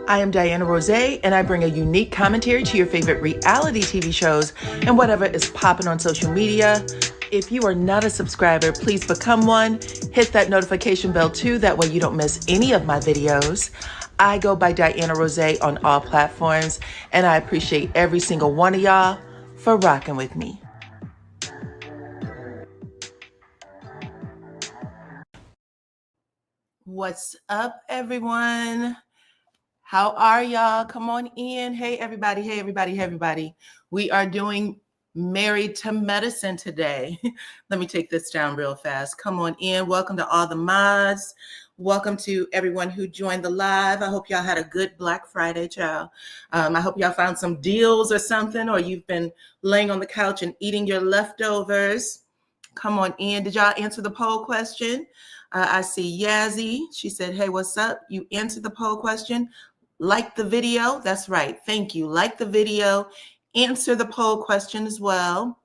I am DYANAROZAY, and I bring a unique commentary to your favorite reality TV shows and whatever is popping on social media. If you are not a subscriber, please become one. Hit that notification bell too, that way you don't miss any of my videos. I go by DYANAROZAY on all platforms, and I appreciate every single one of y'all for rocking with me. What's up, everyone? How are y'all? Come on in. Hey, everybody. Hey, everybody. Hey, everybody. We are doing Married to Medicine today. Let me take this down real fast. Come on in. Welcome to all the mods. Welcome to everyone who joined the live. I hope y'all had a good Black Friday, child. I hope y'all found some deals or something, or you've been laying on the couch and eating your leftovers. Come on in. Did y'all answer the poll question? I see Yazzie. She said, hey, what's up? You answered the poll question. Like the video. That's right. Thank you. Like the video. Answer the poll question as well.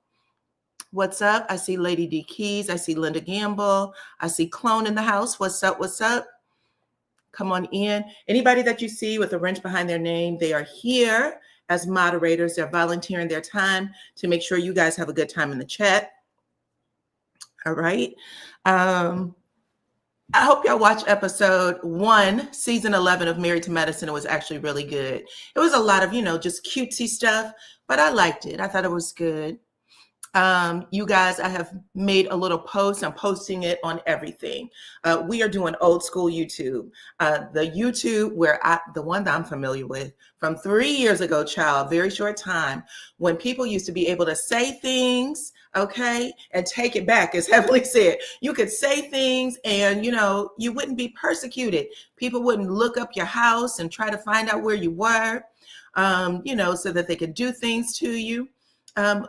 What's up? I see Lady D Keys. I see Linda Gamble. I see Clone in the house. What's up? What's up? Come on in. Anybody that you see with a wrench behind their name, they are here as moderators. They're volunteering their time to make sure you guys have a good time in the chat. All right. I hope y'all watch episode 1, season 11 of Married to Medicine. It was actually really good. It was a lot of, just cutesy stuff, but I liked it. I thought it was good. You guys, I have made a little post. I'm posting it on everything. We are doing old school YouTube. The YouTube the one that I'm familiar with from 3 years ago, child, very short time, when people used to be able to say things, okay, and take it back, as Heavenly said. You could say things and, you wouldn't be persecuted. People wouldn't look up your house and try to find out where you were, so that they could do things to you.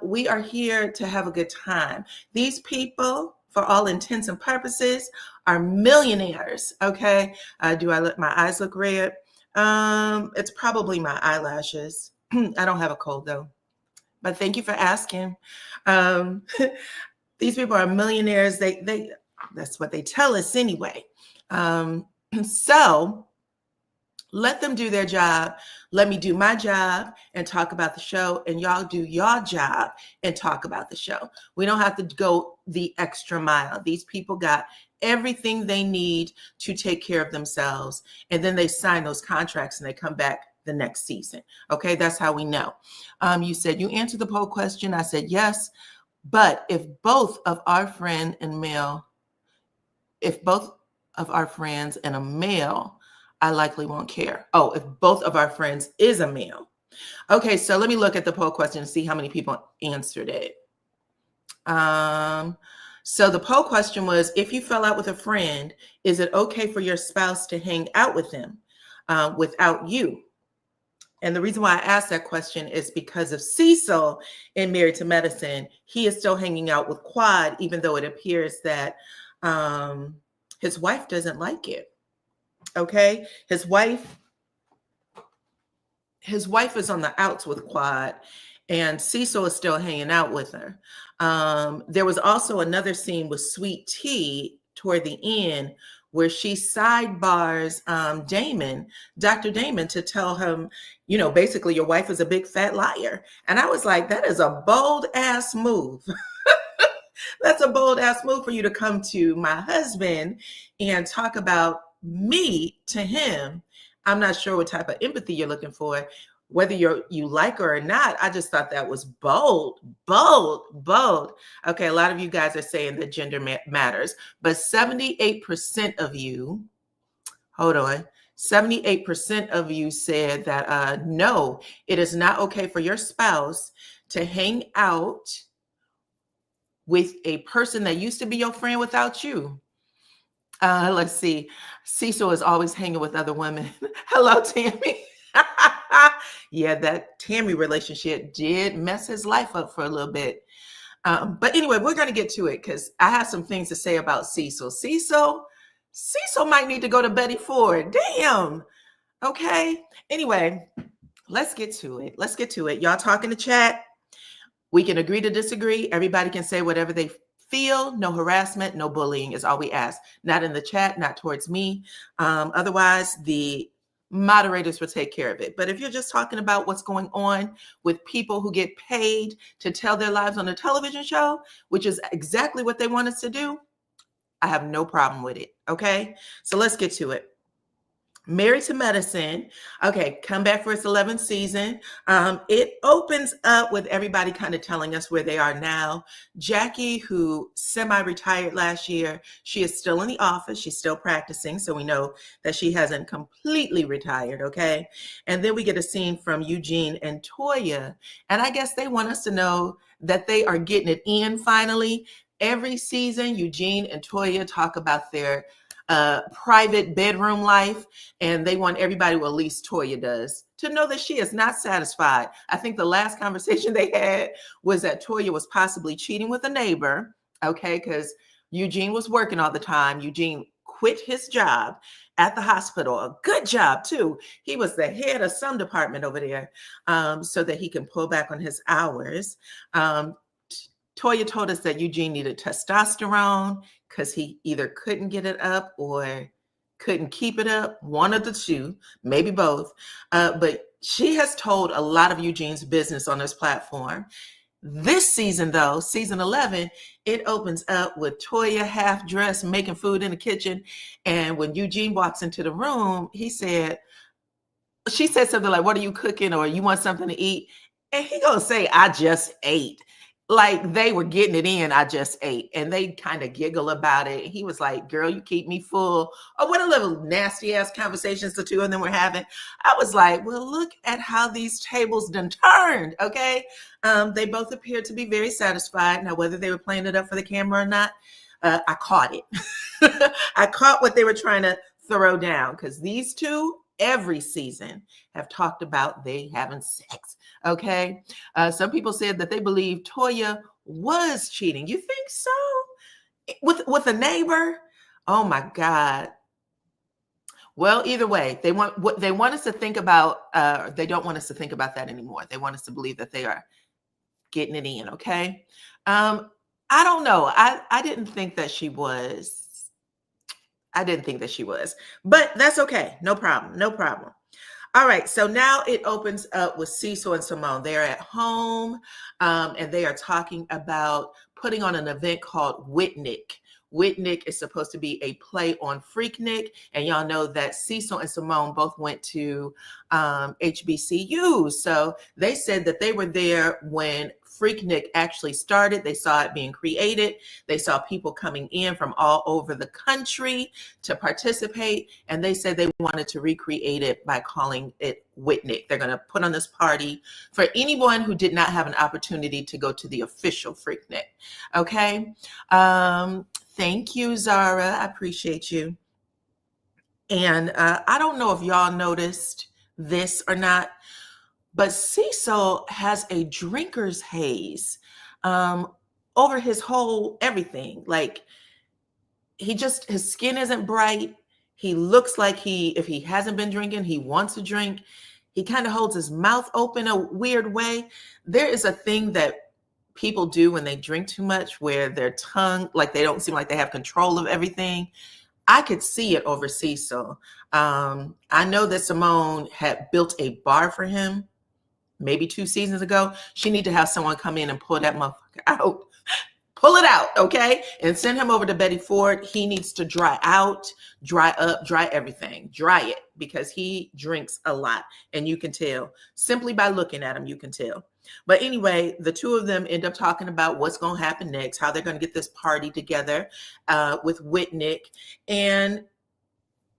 We are here to have a good time. These people, for all intents and purposes, are millionaires, okay? Do I let my eyes look red? It's probably my eyelashes. I don't have a cold, though. But thank you for asking. These people are millionaires. That's what they tell us anyway. So let them do their job. Let me do my job and talk about the show, and y'all do your job and talk about the show. We don't have to go the extra mile. These people got everything they need to take care of themselves, and then they sign those contracts and they come back the next season. Okay, that's how we know. You said you answered the poll question. I said yes, but if both of our friends and a male, I likely won't care. Oh, if both of our friends is a male. Okay, so let me look at the poll question and see how many people answered it. So the poll question was, if you fell out with a friend, is it okay for your spouse to hang out with them without you? And the reason why I asked that question is because of Cecil in Married to Medicine. He is still hanging out with Quad, even though it appears that his wife doesn't like it. Okay, his wife is on the outs with Quad, and Cecil is still hanging out with her. There was also another scene with Sweet Tea toward the end where she sidebars Dr. Damon, to tell him, basically your wife is a big fat liar. And I was like, that is a bold ass move. That's a bold ass move for you to come to my husband and talk about me to him. I'm not sure what type of empathy you're looking for, whether you like her or not. I just thought that was bold. Okay, a lot of you guys are saying that gender matters, but 78% of you, 78% of you said that no, it is not okay for your spouse to hang out with a person that used to be your friend without you. Let's see. Cecil is always hanging with other women. Hello, Tammy. Yeah, that Tammy relationship did mess his life up for a little bit. But anyway, we're going to get to it because I have some things to say about Cecil. Cecil might need to go to Betty Ford. Damn. Okay. Anyway, let's get to it. Y'all talk in the chat. We can agree to disagree. Everybody can say whatever they feel. No harassment, no bullying is all we ask. Not in the chat, not towards me. Otherwise, the moderators will take care of it. But if you're just talking about what's going on with people who get paid to tell their lives on a television show, which is exactly what they want us to do, I have no problem with it. Okay, so let's get to it. Married to Medicine. Okay, come back for its 11th season. It opens up with everybody kind of telling us where they are now. Jackie, who semi-retired last year, she is still in the office. She's still practicing, so we know that she hasn't completely retired, okay? And then we get a scene from Eugene and Toya, and I guess they want us to know that they are getting it in finally. Every season, Eugene and Toya talk about their private bedroom life, and they want everybody, well, at least Toya does, to know that she is not satisfied. I think the last conversation they had was that Toya was possibly cheating with a neighbor, okay, because Eugene was working all the time. Eugene quit his job at the hospital, a good job too. He was the head of some department over there, so that he can pull back on his hours. Toya told us that Eugene needed testosterone because he either couldn't get it up or couldn't keep it up, one of the two, maybe both. But she has told a lot of Eugene's business on this platform. This season, though, season 11, it opens up with Toya half dressed, making food in the kitchen. And when Eugene walks into the room, she said something like, "What are you cooking?" Or "You want something to eat?" And he gonna say, "I just ate." Like they were getting it in, "I just ate." And they kind of giggle about it. He was like, "Girl, you keep me full." Oh, what a little nasty ass conversations the two of them were having. I was like, well, look at how these tables done turned, okay? They both appeared to be very satisfied. Now, whether they were playing it up for the camera or not, I caught it. I caught what they were trying to throw down, because these two, every season, have talked about they having sex. Okay. Some people said that they believe Toya was cheating. You think so? With a neighbor? Oh my God. Well, either way, they want us to think about. They don't want us to think about that anymore. They want us to believe that they are getting it in. Okay. I don't know. I didn't think that she was. I didn't think that she was, but that's okay. No problem. No problem. All right, so now it opens up with Cecil and Simone. They're at home, and they are talking about putting on an event called Whitnick. Whitnick is supposed to be a play on Freaknik, and y'all know that Cecil and Simone both went to HBCU. So they said that they were there when Freaknik actually started. They saw it being created. They saw people coming in from all over the country to participate, and they said they wanted to recreate it by calling it Whitnick. They're going to put on this party for anyone who did not have an opportunity to go to the official Freaknik. Okay. Thank you, Zara. I appreciate you. And I don't know if y'all noticed this or not, but Cecil has a drinker's haze over his whole everything. Like his skin isn't bright. He looks like if he hasn't been drinking, he wants to drink. He kind of holds his mouth open a weird way. There is a thing that people do when they drink too much where their tongue, like they don't seem like they have control of everything. I could see it over Cecil. I know that Simone had built a bar for him maybe 2 seasons ago. She need to have someone come in and pull that motherfucker out. Pull it out, okay? And send him over to Betty Ford. He needs to dry out, dry up, dry everything. Dry it, because he drinks a lot. And you can tell. Simply by looking at him, you can tell. But anyway, the two of them end up talking about what's going to happen next, how they're going to get this party together with Whitnick. And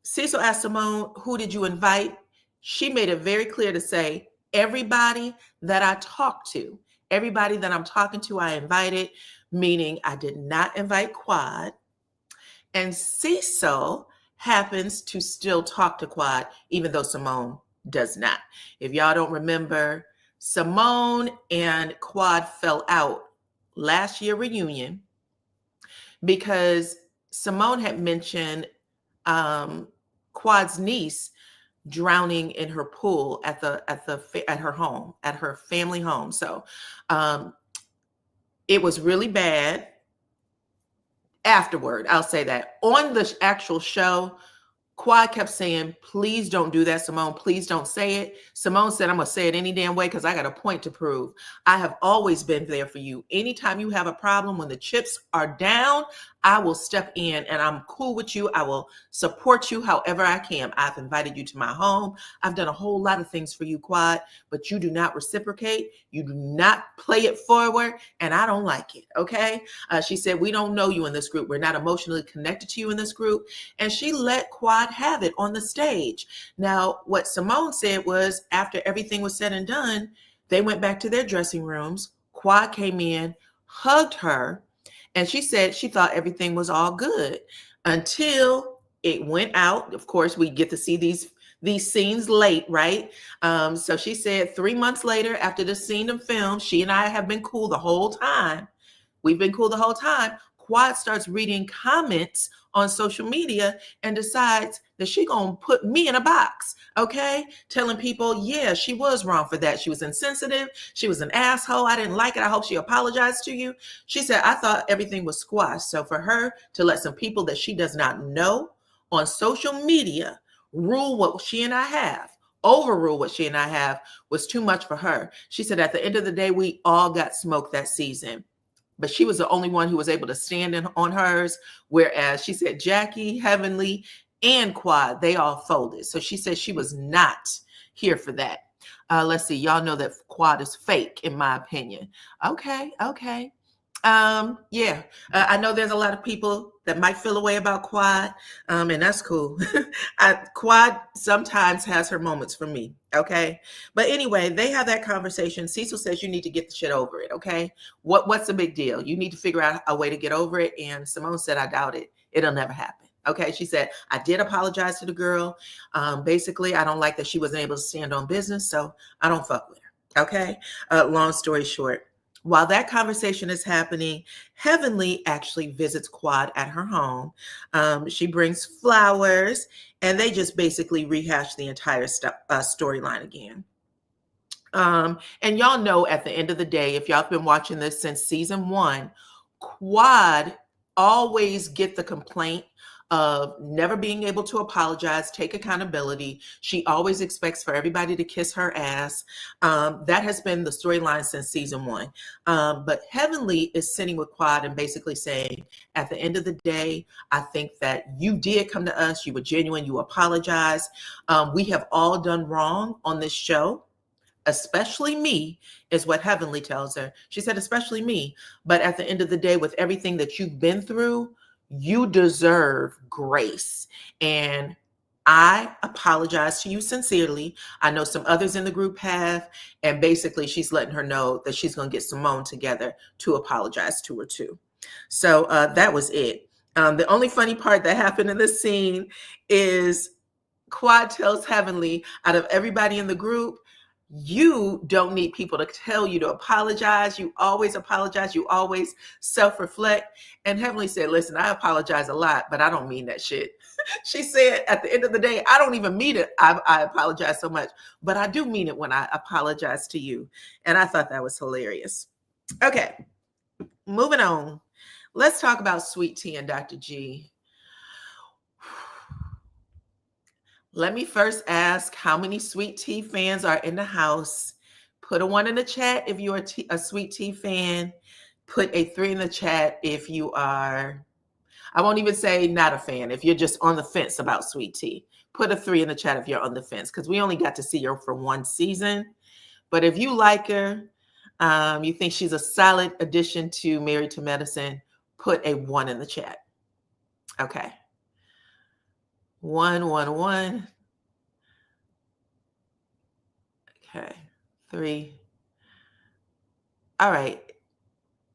Cecil asked Simone, who did you invite? She made it very clear to say, everybody that I talked to, everybody that I'm talking to, I invited, meaning I did not invite Quad. And Cecil happens to still talk to Quad, even though Simone does not. If y'all don't remember, Simone and Quad fell out last year reunion because Simone had mentioned Quad's niece drowning in her pool at her home, at her family home. So it was really bad. Afterward, I'll say that. On the actual show, Quad kept saying, please don't do that, Simone. Please don't say it. Simone said, I'm going to say it any damn way because I got a point to prove. I have always been there for you. Anytime you have a problem, when the chips are down, I will step in and I'm cool with you. I will support you however I can. I've invited you to my home. I've done a whole lot of things for you, Quad, but you do not reciprocate. You do not play it forward, and I don't like it, okay? She said, we don't know you in this group. We're not emotionally connected to you in this group. And she let Quad have it on the stage. Now, what Simone said was after everything was said and done, they went back to their dressing rooms. Quad came in, hugged her, and she said she thought everything was all good until it went out. Of course, we get to see these scenes late, right? So she said 3 months later, after the scene of film, she and I have been cool the whole time. We've been cool the whole time. Quad starts reading comments on social media and decides that she gonna put me in a box, okay? Telling people, yeah, she was wrong for that. She was insensitive. She was an asshole. I didn't like it. I hope she apologized to you. She said, I thought everything was squashed. So for her to let some people that she does not know on social media rule what she and I have, overrule what she and I have, was too much for her. She said, at the end of the day, we all got smoked that season. But she was the only one who was able to stand in on hers. Whereas she said Jackie, Heavenly, and Quad, they all folded. So she said she was not here for that. Let's see. Y'all know that Quad is fake, in my opinion. Okay. Yeah. I know there's a lot of people that might feel a way about Quad, and that's cool. Quad sometimes has her moments for me, okay? But anyway, they have that conversation. Cecil says you need to get the shit over it, okay? What's the big deal? You need to figure out a way to get over it. And Simone said, I doubt it. It'll never happen. Okay, she said, I did apologize to the girl. Basically, I don't like that she wasn't able to stand on business, so I don't fuck with her, okay? Long story short. While that conversation is happening, Heavenly actually visits Quad at her home. She brings flowers, and they just basically rehash the entire storyline again. And y'all know at the end of the day, if y'all have been watching this since season 1, Quad always get the complaint of never being able to apologize, take accountability. She always expects for everybody to kiss her ass. That has been the storyline since season 1. But Heavenly is sitting with Quad and basically saying, at the end of the day, I think that you did come to us. You were genuine. You apologized. We have all done wrong on this show. Especially me, is what Heavenly tells her. She said, especially me. But at the end of the day, with everything that you've been through, you deserve grace. And I apologize to you sincerely. I know some others in the group have. And basically, she's letting her know that she's going to get Simone together to apologize to her too. So that was it. The only funny part that happened in this scene is Quad tells Heavenly, out of everybody in the group, you don't need people to tell you to apologize. You always apologize. You always self-reflect. And Heavenly said, listen, I apologize a lot, but I don't mean that shit. She said, at the end of the day, I don't even mean it. I apologize so much, but I do mean it when I apologize to you. And I thought that was hilarious. Okay, moving on. Let's talk about Sweet Tea and Dr. G. Let me first ask how many Sweet Tea fans are in the house. Put a 1 in the chat if you're a Sweet Tea fan. Put a 3 in the chat if you are, I won't even say not a fan, if you're just on the fence about Sweet Tea. Put a 3 in the chat if you're on the fence, because we only got to see her for 1 season. But if you like her, you think she's a solid addition to Married to Medicine, put a 1 in the chat. Okay. 1, 1, 1. Okay, 3. All right.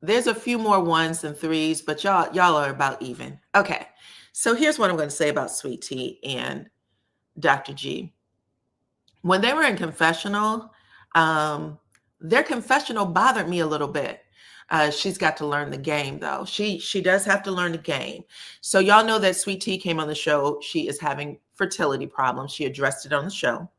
There's a few more 1s and 3s, but y'all are about even. Okay. So here's what I'm going to say about Sweet Tea and Dr. G. When they were in confessional, their confessional bothered me a little bit. She's got to learn the game, though. She does have to learn the game. So y'all know that Sweet Tea came on the show. She is having fertility problems. She addressed it on the show.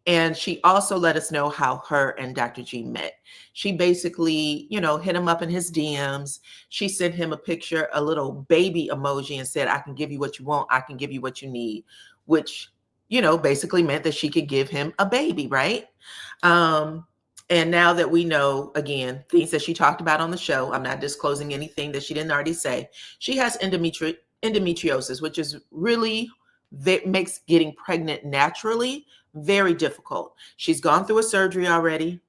And she also let us know how her and Dr. G met. She basically, hit him up in his DMs. She sent him a picture, a little baby emoji, and said, I can give you what you want. I can give you what you need, which, basically meant that she could give him a baby, right? And now that we know, again, things that she talked about on the show, I'm not disclosing anything that she didn't already say. She has endometriosis, which is really, that makes getting pregnant naturally very difficult. She's gone through a surgery already.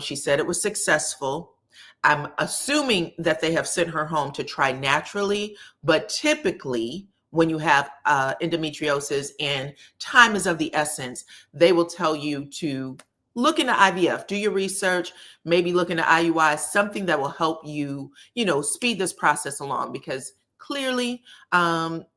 She said it was successful. I'm assuming that they have sent her home to try naturally, but typically when you have endometriosis and time is of the essence, they will tell you to look into IVF, do your research, maybe look into IUI, something that will help you, speed this process along, because clearly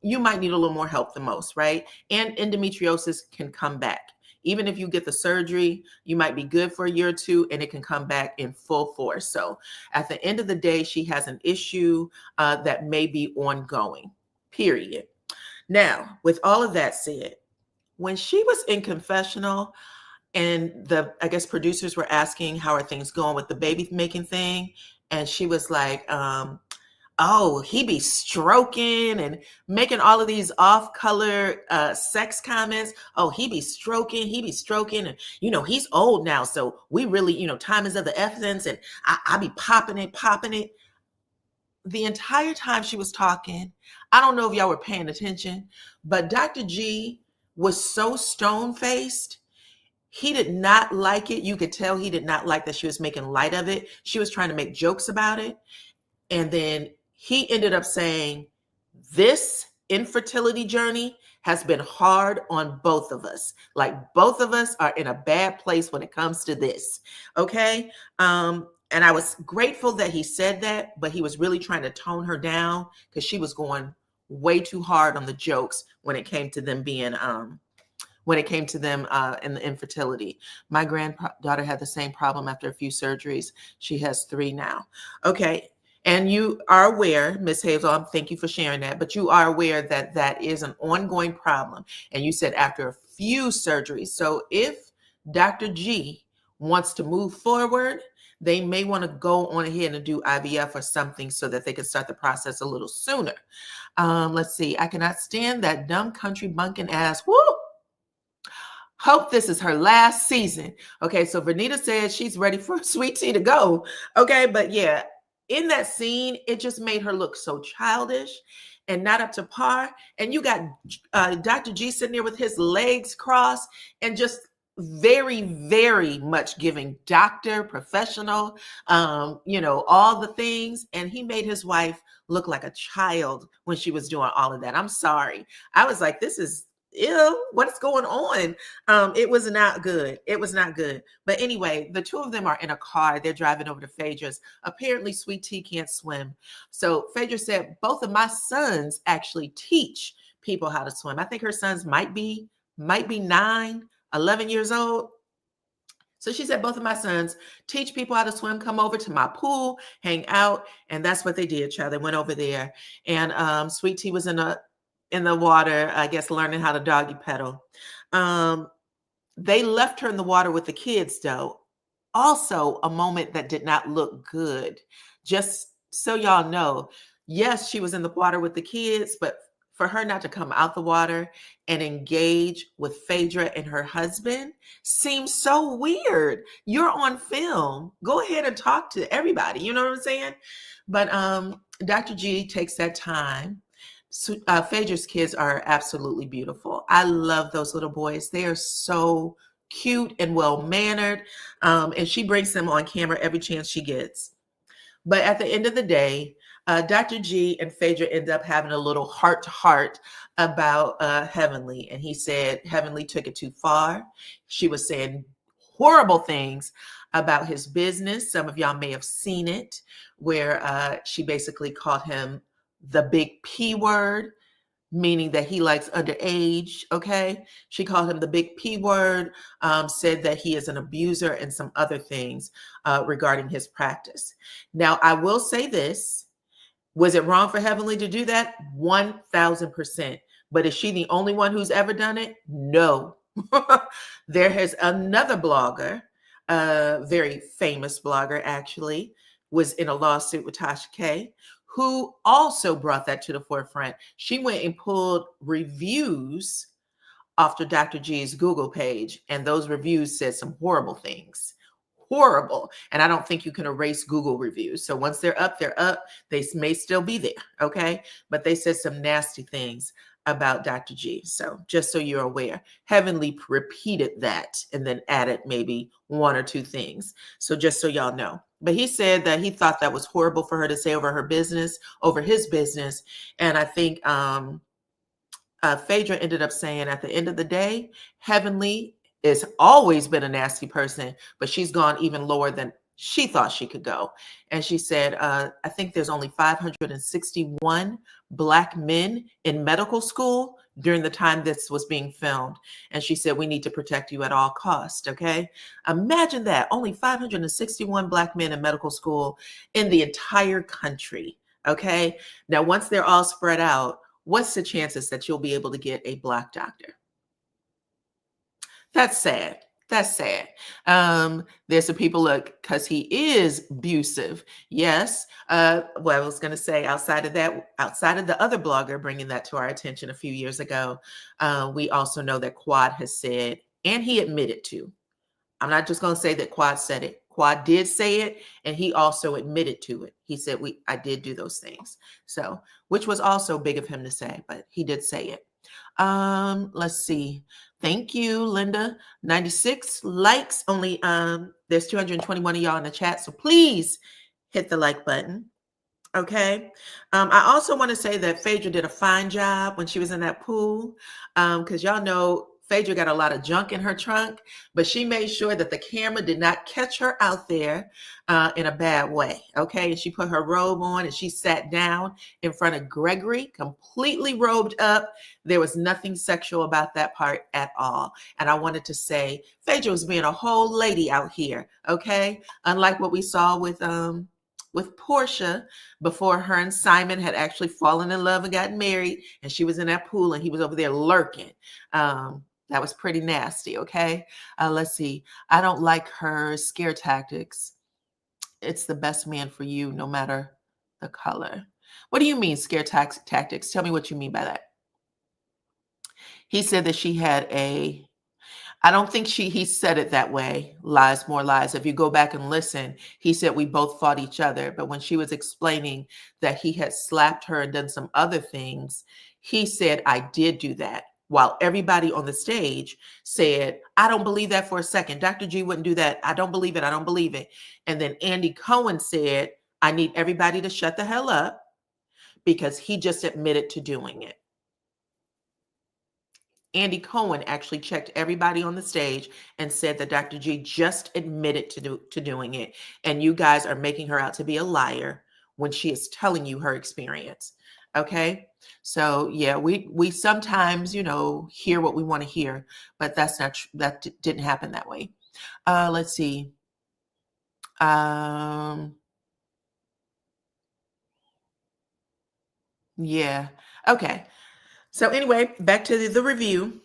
you might need a little more help than most, right? And endometriosis can come back. Even if you get the surgery, you might be good for a year or two and it can come back in full force. So at the end of the day, she has an issue that may be ongoing, period. Now, with all of that said, when she was in confessional and I guess producers were asking, how are things going with the baby making thing? And she was like, oh, he be stroking and making all of these off-color sex comments. Oh, he be stroking. And, he's old now. So we really, time is of the essence. And I be popping it. The entire time she was talking, I don't know if y'all were paying attention, but Dr. G was so stone-faced. He did not like it. You could tell he did not like that she was making light of it. She was trying to make jokes about it. And then he ended up saying, this infertility journey has been hard on both of us. Like, both of us are in a bad place when it comes to this. Okay. And I was grateful that he said that, but he was really trying to tone her down because she was going way too hard on the jokes when it came to them being, in the infertility. My granddaughter had the same problem after a few surgeries. She has 3 now. Okay. And you are aware, Ms. Hazel, thank you for sharing that, but you are aware that that is an ongoing problem. And you said after a few surgeries. So if Dr. G wants to move forward, they may want to go on ahead and do IVF or something so that they can start the process a little sooner. Let's see. I cannot stand that dumb country bunkin ass. Woo! Hope this is her last season. Okay, so Vernita said she's ready for Sweet Tea to go. Okay, but yeah, in that scene, it just made her look so childish and not up to par. And you got Dr. G sitting there with his legs crossed and just very, very much giving doctor, professional, all the things. And he made his wife look like a child when she was doing all of that. I'm sorry. I was like, this is ew, what's going on? It was not good. It was not good. But anyway, the two of them are in a car. They're driving over to Phaedra's. Apparently, Sweet Tea can't swim. So Phaedra said, both of my sons actually teach people how to swim. I think her sons might be 9, 11 years old. So she said, both of my sons teach people how to swim, come over to my pool, hang out. And that's what they did, child. They went over there. And Sweet Tea was in the water, I guess, learning how to doggy pedal. They left her in the water with the kids, though. Also, a moment that did not look good. Just so y'all know, yes, she was in the water with the kids, but for her not to come out the water and engage with Phaedra and her husband seems so weird. You're on film. Go ahead and talk to everybody. You know what I'm saying? But Dr. G takes that time. Phaedra's kids are absolutely beautiful. I love those little boys. They are so cute and well-mannered. And she brings them on camera every chance she gets. But at the end of the day, Dr. G and Phaedra end up having a little heart-to-heart about Heavenly. And he said Heavenly took it too far. She was saying horrible things about his business. Some of y'all may have seen it, where she basically called him the big P word, meaning that he likes underage. Okay. She called him the big P word, said that he is an abuser and some other things regarding his practice. Now, I will say this. Was it wrong for Heavenly to do that? 1000%. But is she the only one who's ever done it? No. There has another blogger, a very famous blogger actually, was in a lawsuit with Tasha K, who also brought that to the forefront. She went and pulled reviews off of Dr. G's Google page, and those reviews said some horrible things. Horrible. And I don't think you can erase Google reviews. So once they're up, they're up. They may still be there. Okay. But they said some nasty things about Dr. G. So just so you're aware, Heavenly repeated that and then added maybe one or two things. So just so y'all know. But he said that he thought that was horrible for her to say over her business, over his business. And I think Phaedra ended up saying at the end of the day, Heavenly has always been a nasty person, but she's gone even lower than she thought she could go. And she said, I think there's only 561 Black men in medical school during the time this was being filmed. And she said, we need to protect you at all costs. Okay. Imagine that. Only 561 Black men in medical school in the entire country. Okay. Now, once they're all spread out, what's the chances that you'll be able to get a Black doctor? That's sad. That's sad. There's some people, look, because he is abusive. Yes. Well, I was going to say outside of that, outside of the other blogger bringing that to our attention a few years ago, we also know that Quad has said, and he admitted to, I'm not just going to say that Quad said it. Quad did say it, and he also admitted to it. He said, I did do those things. So, which was also big of him to say, but he did say it. Let's see. Thank you, Linda. 96 likes. Only there's 221 of y'all in the chat, so please hit the like button. Okay. I also want to say that Phaedra did a fine job when she was in that pool, because y'all know Phaedra got a lot of junk in her trunk, but she made sure that the camera did not catch her out there in a bad way. Okay. And she put her robe on and she sat down in front of Gregory, completely robed up. There was nothing sexual about that part at all. And I wanted to say Phaedra was being a whole lady out here. Okay. Unlike what we saw with Portia before her and Simon had actually fallen in love and gotten married, and she was in that pool and he was over there lurking. That was pretty nasty. Okay. Let's see. I don't like her scare tactics. It's the best man for you, no matter the color. What do you mean scare tactics? Tell me what you mean by that. He said that she had I don't think he said it that way. Lies, more lies. If you go back and listen, he said we both fought each other. But when she was explaining that he had slapped her and done some other things, he said, I did do that. While everybody on the stage said, I don't believe that for a second. Dr. G wouldn't do that. I don't believe it. I don't believe it. And then Andy Cohen said, I need everybody to shut the hell up because he just admitted to doing it. Andy Cohen actually checked everybody on the stage and said that Dr. G just admitted to doing it. And you guys are making her out to be a liar when she is telling you her experience. Okay. So yeah, we sometimes, hear what we want to hear, but that didn't happen that way. Let's see. Yeah. Okay. So anyway, back to the review.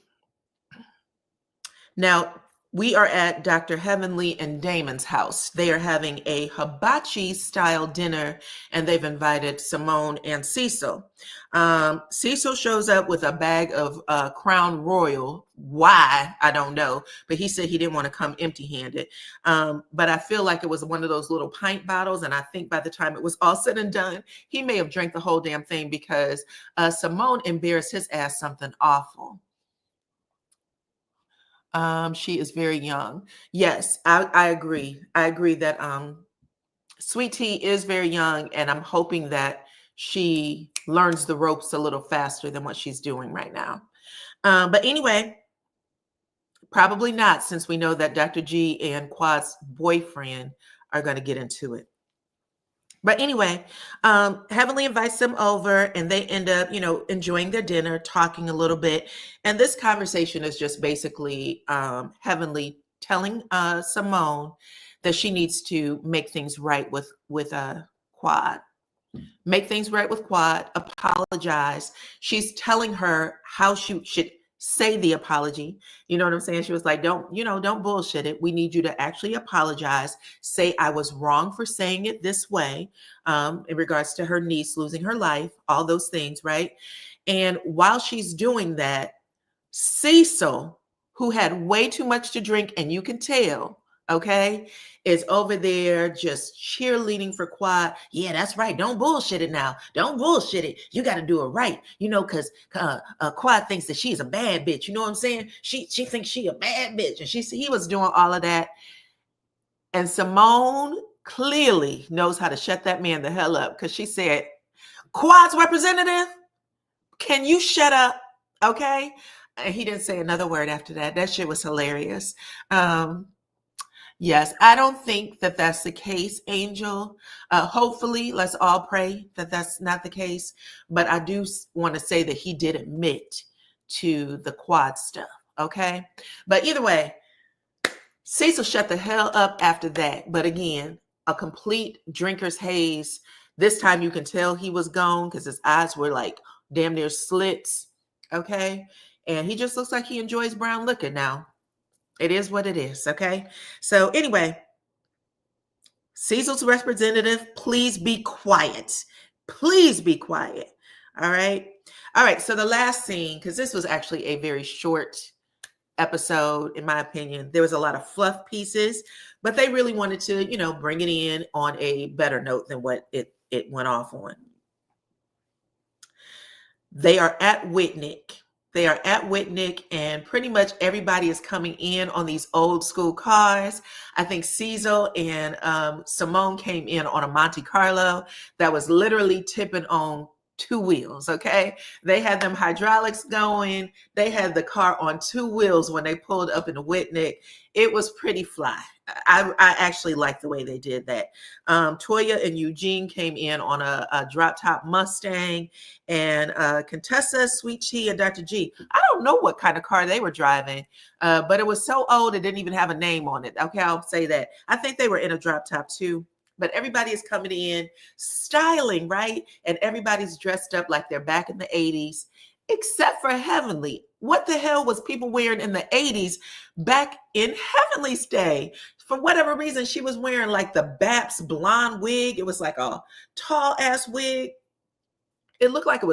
Now, we are at Dr. Heavenly and Damon's house. They are having a hibachi style dinner, and they've invited Simone and Cecil. Cecil shows up with a bag of Crown Royal. Why? I don't know. But he said he didn't want to come empty-handed. But I feel like it was one of those little pint bottles. And I think by the time it was all said and done, he may have drank the whole damn thing because Simone embarrassed his ass something awful. She is very young. Yes, I agree. I agree that Sweet Tea is very young, and I'm hoping that she learns the ropes a little faster than what she's doing right now. But anyway, probably not, since we know that Dr. G and Quad's boyfriend are going to get into it. But anyway, Heavenly invites them over and they end up, enjoying their dinner, talking a little bit. And this conversation is just basically Heavenly telling Simone that she needs to make things right with Quad. Make things right with Quad, apologize. She's telling her how she should say the apology. You know what I'm saying? She was like, don't bullshit it. We need you to actually apologize. Say I was wrong for saying it this way, in regards to her niece losing her life, all those things, right? And while she's doing that, Cecil, who had way too much to drink, and you can tell, okay, is over there just cheerleading for Quad. Yeah, that's right. Don't bullshit it now. Don't bullshit it. You got to do it right. Because Quad thinks that she's a bad bitch. You know what I'm saying? She thinks she a bad bitch. And he was doing all of that. And Simone clearly knows how to shut that man the hell up, because she said, Quad's representative, can you shut up? Okay. And he didn't say another word after that. That shit was hilarious. Yes, I don't think that that's the case, Angel. Hopefully, let's all pray that that's not the case. But I do want to say that he did admit to the Quad stuff. Okay. But either way, Cecil shut the hell up after that. But again, a complete drinker's haze. This time you can tell he was gone because his eyes were like damn near slits. Okay. And he just looks like he enjoys brown liquor now. It is what it is. Okay. So anyway, Cecil's representative, please be quiet. Please be quiet. All right. All right. So the last scene, because this was actually a very short episode, in my opinion. There was a lot of fluff pieces, but they really wanted to, bring it in on a better note than what it went off on. They are at Whitnick. And pretty much everybody is coming in on these old school cars. I think Cecil and Simone came in on a Monte Carlo that was literally tipping on two wheels. Okay. They had them hydraulics going. They had the car on two wheels when they pulled up in the Whitnick. It was pretty fly. I actually like the way they did that. Toya and Eugene came in on a drop top Mustang, and Contessa, Sweet Tea, and Dr. G. I don't know what kind of car they were driving, but it was so old it didn't even have a name on it. Okay, I'll say that. I think they were in a drop top too. But everybody is coming in styling, right? And everybody's dressed up like they're back in the 80s, except for Heavenly. What the hell was people wearing in the 80s back in Heavenly's day? For whatever reason, she was wearing like the Baps blonde wig. It was like a tall ass wig. It looked like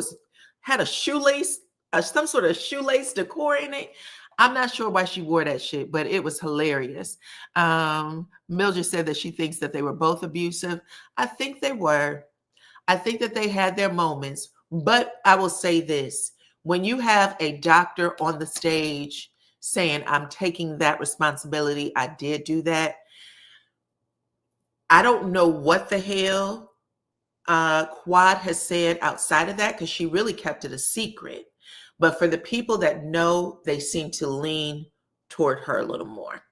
had a shoelace, some sort of shoelace decor in it. I'm not sure why she wore that shit, but it was hilarious. Mildred said that she thinks that they were both abusive. I think they were. I think that they had their moments, but I will say this. When you have a doctor on the stage saying, I'm taking that responsibility, I did do that. I don't know what the hell Quad has said outside of that, because she really kept it a secret. But for the people that know, they seem to lean toward her a little more.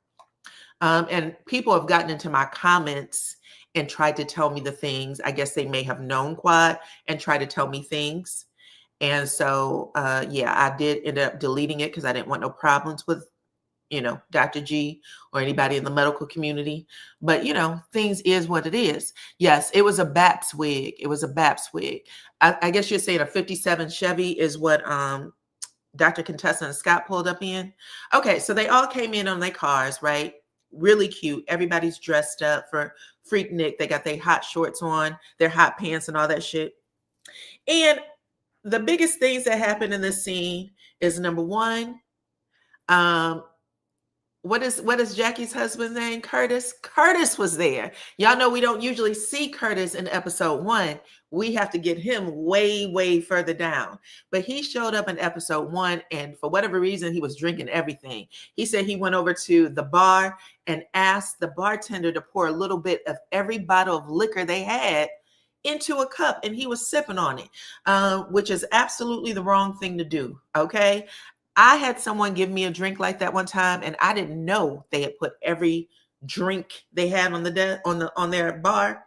And people have gotten into my comments and tried to tell me the things. I guess they may have known Quad and tried to tell me things. And so, yeah, I did end up deleting it because I didn't want no problems with, Dr. G or anybody in the medical community. But, things is what it is. Yes, it was a Baps wig. I guess you're saying a 57 Chevy is what Dr. Contessa and Scott pulled up in. Okay, so they all came in on their cars, right? Really cute. Everybody's dressed up for Freaknik. They got their hot shorts on, their hot pants and all that shit. And the biggest things that happened in this scene is, number one, what is Jackie's husband's name? Curtis. Curtis was there. Y'all know we don't usually see Curtis in episode 1. We have to get him way, way further down. But he showed up in episode 1, and for whatever reason, he was drinking everything. He said he went over to the bar and asked the bartender to pour a little bit of every bottle of liquor they had into a cup, and he was sipping on it, which is absolutely the wrong thing to do. Okay. I had someone give me a drink like that one time, and I didn't know they had put every drink they had on on their bar,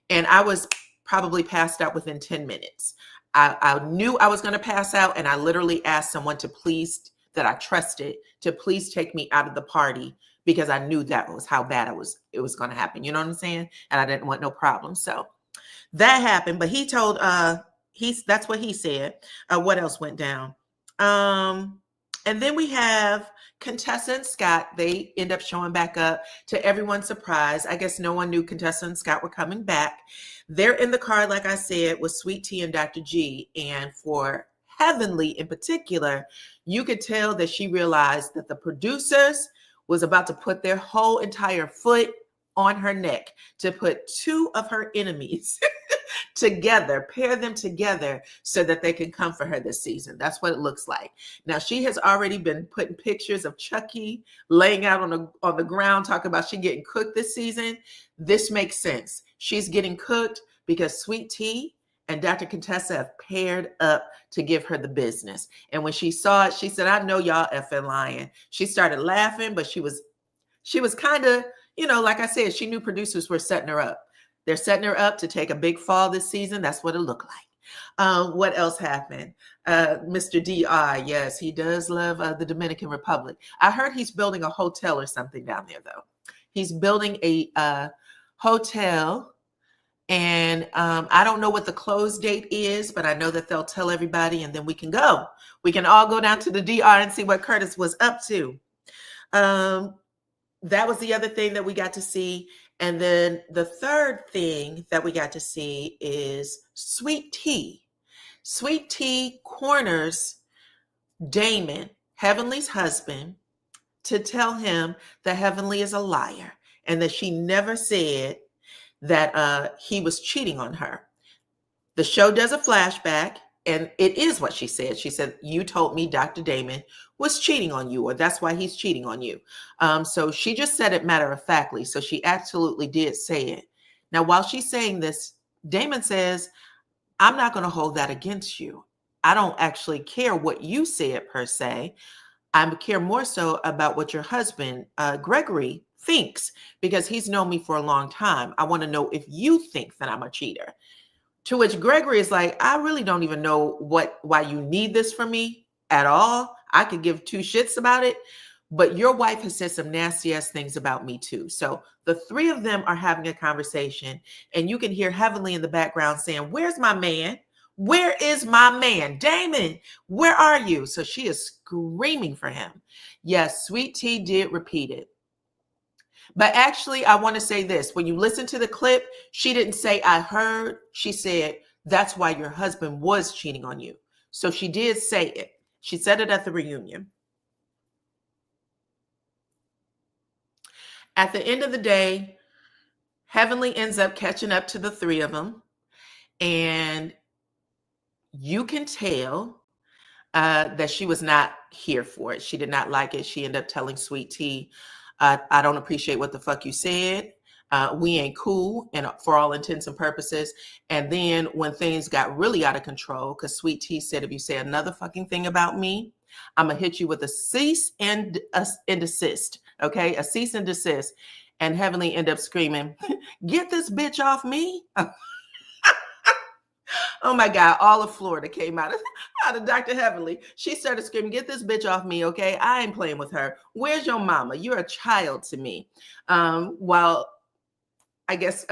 and I was probably passed out within 10 minutes. I knew I was going to pass out, and I literally asked someone that I trusted to please take me out of the party, because I knew that was how bad it was going to happen. You know what I'm saying? And I didn't want no problem. So that happened. But he told that's what he said. What else went down? And then we have Contessa and Scott. They end up showing back up to everyone's surprise. I guess no one knew Contessa and Scott were coming back. They're in the car, like I said, with Sweet Tea and Dr. G. And for Heavenly in particular, you could tell that she realized that the producers was about to put their whole entire foot on her neck to put two of her enemies together, pair them together so that they can come for her this season. That's what it looks like. Now, she has already been putting pictures of Chucky laying out on the ground, talking about she getting cooked this season. This makes sense. She's getting cooked because Sweet Tea and Dr. Contessa have paired up to give her the business. And when she saw it, she said, I know y'all effing lying. She started laughing, but she was kind of, like I said, she knew producers were setting her up. They're setting her up to take a big fall this season. That's what it looked like. What else happened? Mr. D.I., yes, he does love the Dominican Republic. I heard he's building a hotel or something down there, though. He's building a hotel, and I don't know what the close date is, but I know that they'll tell everybody, and then we can go. We can all go down to the DR and see what Curtis was up to. That was the other thing that we got to see. And then the third thing that we got to see is Sweet Tea. Sweet Tea corners Damon, Heavenly's husband, to tell him that Heavenly is a liar and that she never said that he was cheating on her. The show does a flashback, and it is what she said. She said, you told me Dr. Damon was cheating on you, or that's why he's cheating on you. So she just said it matter-of-factly. So she absolutely did say it. Now, while she's saying this, Damon says, I'm not going to hold that against you. I don't actually care what you said per se. I care more so about what your husband, Gregory, thinks, because he's known me for a long time. I want to know if you think that I'm a cheater. To which Gregory is like, I really don't even know why you need this from me at all. I could give two shits about it, but your wife has said some nasty ass things about me too. So the three of them are having a conversation, and you can hear Heavenly in the background saying, where's my man? Where is my man? Damon, where are you? So she is screaming for him. Yes, Sweet Tea did repeat it. But actually, I want to say this. When you listen to the clip, she didn't say, I heard. She said, that's why your husband was cheating on you. So she did say it. She said it at the reunion. At the end of the day, Heavenly ends up catching up to the three of them. And you can tell that she was not here for it. She did not like it. She ended up telling Sweet Tea, I don't appreciate what the fuck you said. We ain't cool, and for all intents and purposes. And then when things got really out of control, because Sweet Tea said, if you say another fucking thing about me, I'm going to hit you with a cease and desist. Okay, a cease and desist. And Heavenly ended up screaming, get this bitch off me. Oh my God, all of Florida came out of Dr. Heavenly. She started screaming, get this bitch off me, okay? I ain't playing with her. Where's your mama? You're a child to me. While I guess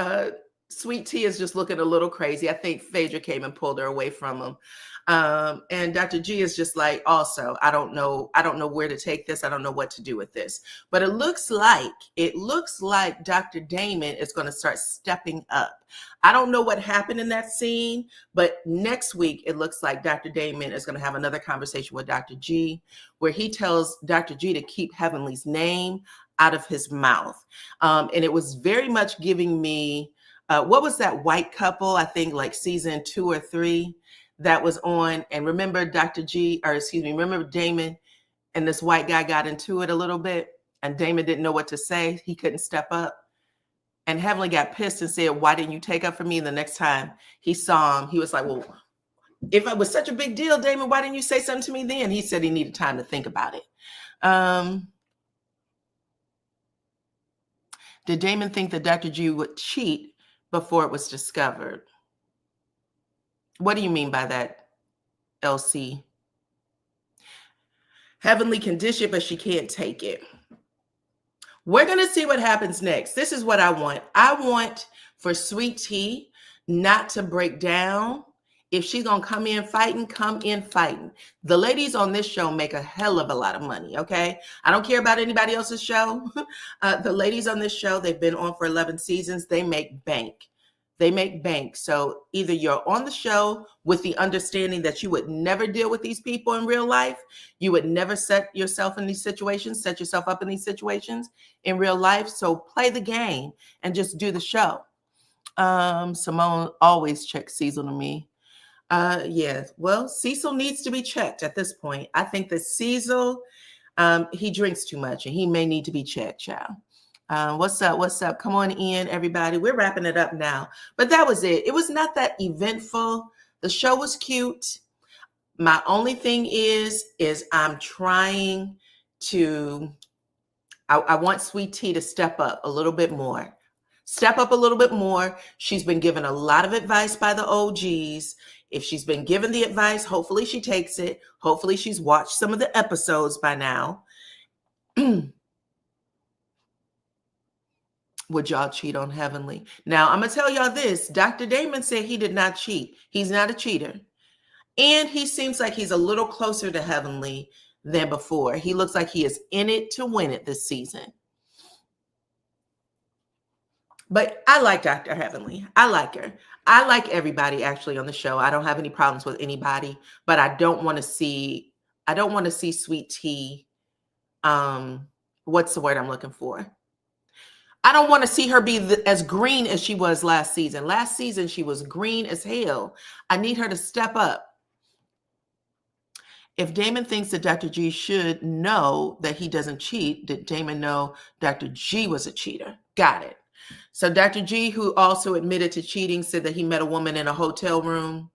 Sweet Tea is just looking a little crazy. I think Phaedra came and pulled her away from him. And Dr. G is just like, also, I don't know where to take this. I don't know what to do with this. But it looks like Dr. Damon is going to start stepping up. I don't know what happened in that scene, but next week, it looks like Dr. Damon is going to have another conversation with Dr. G, where he tells Dr. G to keep Heavenly's name out of his mouth. And it was very much giving me, what was that white couple? I think like season 2 or 3 that was on. And remember remember Damon and this white guy got into it a little bit, and Damon didn't know what to say. He couldn't step up. And Heavenly got pissed and said, why didn't you take up for me? And the next time he saw him, he was like, well, if it was such a big deal, Damon, why didn't you say something to me then? He said he needed time to think about it. Did Damon think that Dr. G would cheat before it was discovered? What do you mean by that, LC? Heavenly can dish it, but she can't take it. We're going to see what happens next. This is what I want. I want for Sweet Tea not to break down If she's going to come in fighting, come in fighting. The ladies on this show make a hell of a lot of money, okay? I don't care about anybody else's show. The ladies on this show, they've been on for 11 seasons. They make bank. They make bank. So either you're on the show with the understanding that you would never deal with these people in real life. You would never set yourself in these situations, set yourself up in these situations in real life. So play the game and just do the show. Simone always checks Cecil to me. Yeah, well, Cecil needs to be checked at this point. I think that Cecil, he drinks too much and he may need to be checked, child. What's up? What's up? Come on in, everybody. We're wrapping it up now. But that was it. It was not that eventful. The show was cute. My only thing is I'm trying to, I want Sweet Tea to step up a little bit more. Step up a little bit more. She's been given a lot of advice by the OGs. If she's been given the advice, hopefully she takes it. Hopefully she's watched some of the episodes by now. Would y'all cheat on Heavenly? Now, I'm going to tell y'all this. Dr. Damon said he did not cheat. He's not a cheater. And he seems like he's a little closer to Heavenly than before. He looks like he is in it to win it this season. But I like Dr. Heavenly. I like her. I like everybody actually on the show. I don't have any problems with anybody, but I don't want to see Sweet Tea. What's the word I'm looking for? I don't want to see her be as green as she was last season. Last season, she was green as hell. I need her to step up. If Damon thinks that Dr. G should know that he doesn't cheat, did Damon know Dr. G was a cheater? Got it. So Dr. G, who also admitted to cheating, said that he met a woman in a hotel room.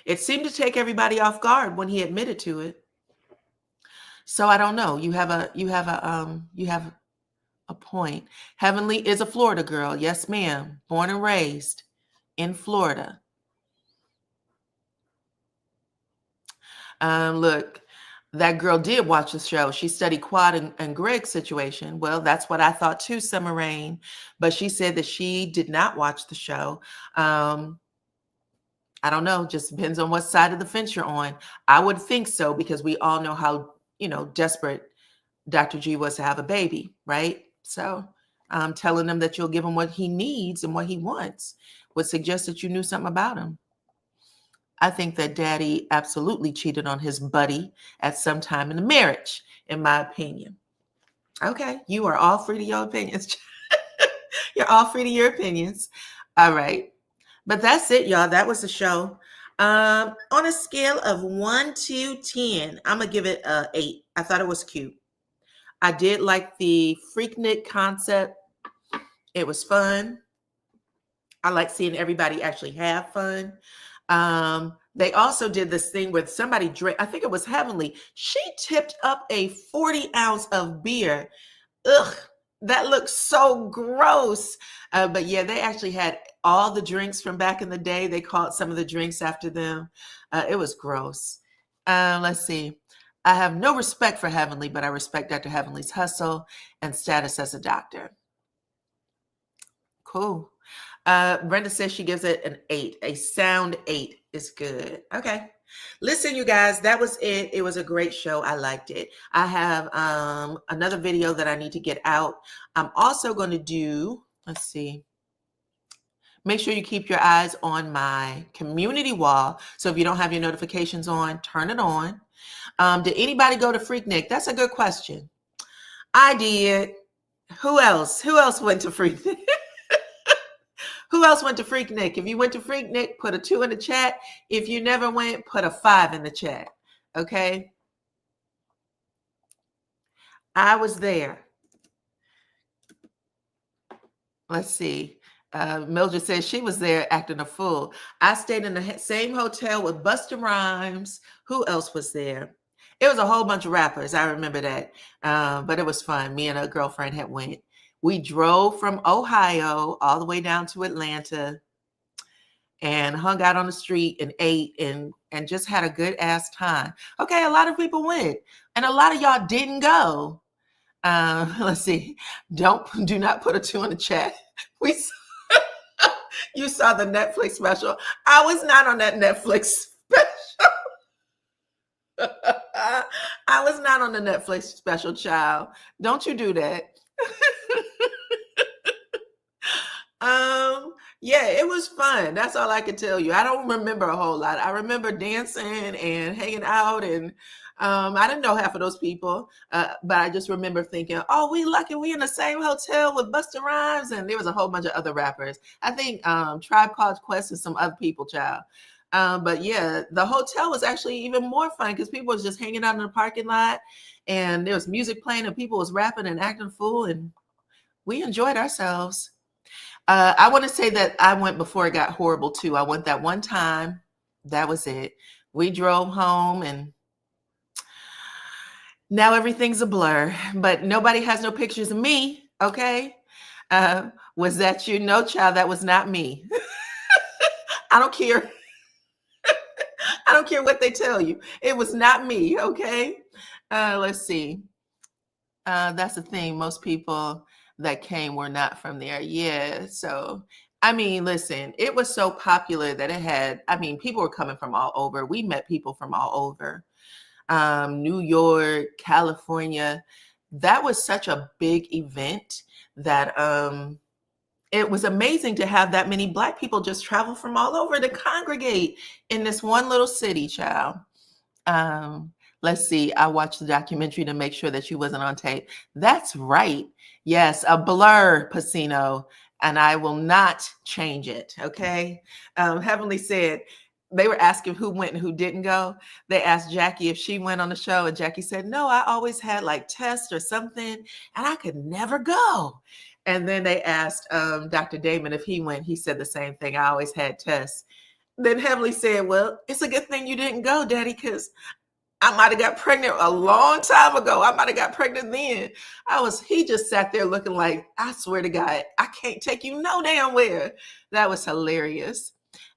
It seemed to take everybody off guard when he admitted to it. So I don't know. You have a point. Heavenly is a Florida girl. Yes, ma'am. Born and raised in Florida. Look, that girl did watch the show. She studied Quad and Greg's situation. Well, that's what I thought too, Summer Rain. But she said that she did not watch the show. I don't know. Just depends on what side of the fence you're on. I would think so because we all know how, desperate Dr. G was to have a baby, right? So telling him that you'll give him what he needs and what he wants would suggest that you knew something about him. I think that Daddy absolutely cheated on his buddy at some time in the marriage, in my opinion. Okay, you are all free to your opinions. You're all free to your opinions. All right. But that's it, y'all. That was the show. On a scale of 1 to 10, I'm going to give it an 8. I thought it was cute. I did like the Freaknik concept. It was fun. I like seeing everybody actually have fun. They also did this thing with somebody drank, I think it was Heavenly. She tipped up a 40 ounce of beer. Ugh, that looks so gross. But yeah, they actually had all the drinks from back in the day. They called some of the drinks after them. It was gross. Let's see. I have no respect for Heavenly, but I respect Dr. Heavenly's hustle and status as a doctor. Cool. Brenda says she gives it an 8. A sound 8 is good. Okay. Listen, you guys, that was it. It was a great show. I liked it. I have another video that I need to get out. I'm also going to do, let's see. Make sure you keep your eyes on my community wall. So if you don't have your notifications on, turn it on. Did anybody go to Freaknik? That's a good question. I did. Who else? Who else went to Freaknik? Who else went to Freaknik? If you went to Freaknik, put a 2 in the chat. If you never went, put a 5 in the chat. Okay? I was there. Let's see. Mildred says she was there acting a fool. I stayed in the same hotel with Busta Rhymes. Who else was there? It was a whole bunch of rappers. I remember that. But it was fun. Me and a girlfriend had went. We drove from Ohio all the way down to Atlanta and hung out on the street and ate and just had a good ass time. Okay, a lot of people went and a lot of y'all didn't go. Let's see. Do not put a 2 in the chat. You saw the Netflix special. I was not on that Netflix special. I was not on the Netflix special, child. Don't you do that. Yeah, it was fun. That's all I can tell you. I don't remember a whole lot. I remember dancing and hanging out, and I didn't know half of those people, but I just remember thinking, "Oh, we lucky we in the same hotel with Busta Rhymes," and there was a whole bunch of other rappers. I think Tribe Called Quest and some other people, child. But yeah, the hotel was actually even more fun because people was just hanging out in the parking lot, and there was music playing, and people was rapping and acting a fool, and we enjoyed ourselves. I want to say that I went before it got horrible too. I went that one time. That was it. We drove home and now everything's a blur, but nobody has no pictures of me. Okay. Was that you? No, child, that was not me. I don't care. I don't care what they tell you. It was not me. Okay. Let's see. That's the thing. Most people that came were not from there. Yeah. So, I mean, listen, it was so popular that it had, I mean, people were coming from all over. We met people from all over. New York, California. That was such a big event that it was amazing to have that many Black people just travel from all over to congregate in this one little city, child. Let's see. I watched the documentary to make sure that you wasn't on tape. That's right. Yes, a blur, Pacino, and I will not change it. Okay. Heavenly said they were asking who went and who didn't go. They asked Jackie if she went on the show, and Jackie said, "No, I always had like tests or something, and I could never go." And then they asked Dr. Damon if he went. He said the same thing. I always had tests. Then Heavenly said, "Well, it's a good thing you didn't go, Daddy, because I might have got pregnant a long time ago. I might have got pregnant then." He just sat there looking like, I swear to God, I can't take you no damn where. That was hilarious.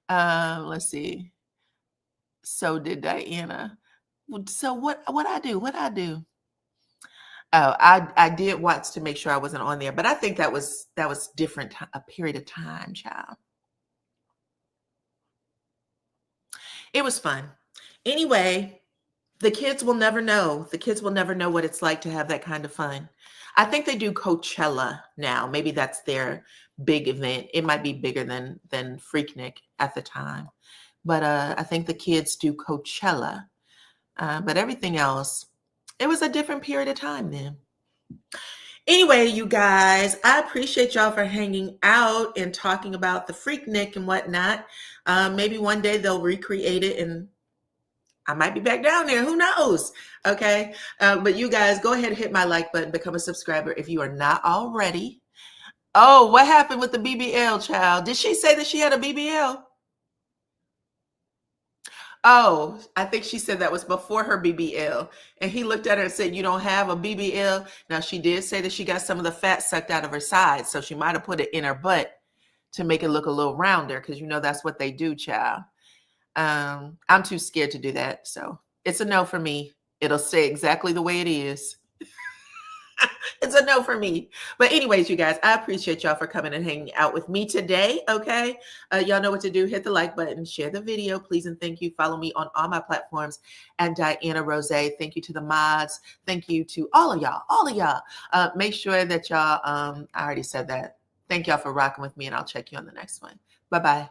Let's see. So did Diana. So what I do? What I do? Oh, I did watch to make sure I wasn't on there, but I think that was different, a period of time, child. It was fun. Anyway, the kids will never know. The kids will never know what it's like to have that kind of fun. I think they do Coachella now. Maybe that's their big event. It might be bigger than Freaknik at the time. But I think the kids do Coachella. But everything else, it was a different period of time then. Anyway, you guys, I appreciate y'all for hanging out and talking about the Freaknik and whatnot. Maybe one day they'll recreate it and I might be back down there. Who knows? Okay. But you guys, go ahead and hit my like button, become a subscriber if you are not already. Oh, what happened with the BBL, child? Did she say that she had a BBL? Oh, I think she said that was before her BBL. And he looked at her and said, "You don't have a BBL." Now, she did say that she got some of the fat sucked out of her sides. So she might have put it in her butt to make it look a little rounder because, you know, that's what they do, child. I'm too scared to do that. So it's a no for me. It'll say exactly the way it is. It's a no for me. But anyways, you guys, I appreciate y'all for coming and hanging out with me today. Okay. Y'all know what to do. Hit the like button, share the video, please. And thank you. Follow me on all my platforms and DYANAROZAY. Thank you to the mods. Thank you to all of y'all. Make sure that y'all, I already said that. Thank y'all for rocking with me and I'll check you on the next one. Bye-bye.